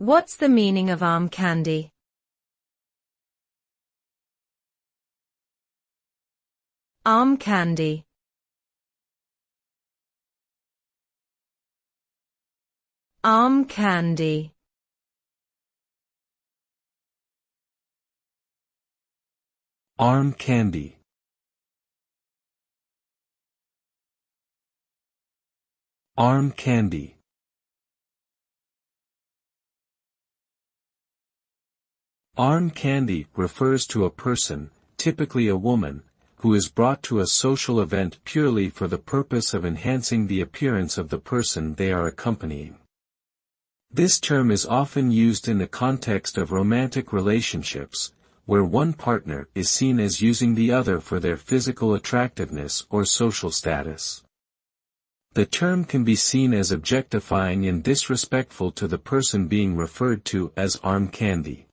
What's the meaning of arm candy? Arm candy. Arm candy. Arm candy. Arm candy. Arm candy refers to a person, typically a woman, who is brought to a social event purely for the purpose of enhancing the appearance of the person they are accompanying. This term is often used in the context of romantic relationships, where one partner is seen as using the other for their physical attractiveness or social status. The term can be seen as objectifying and disrespectful to the person being referred to as arm candy.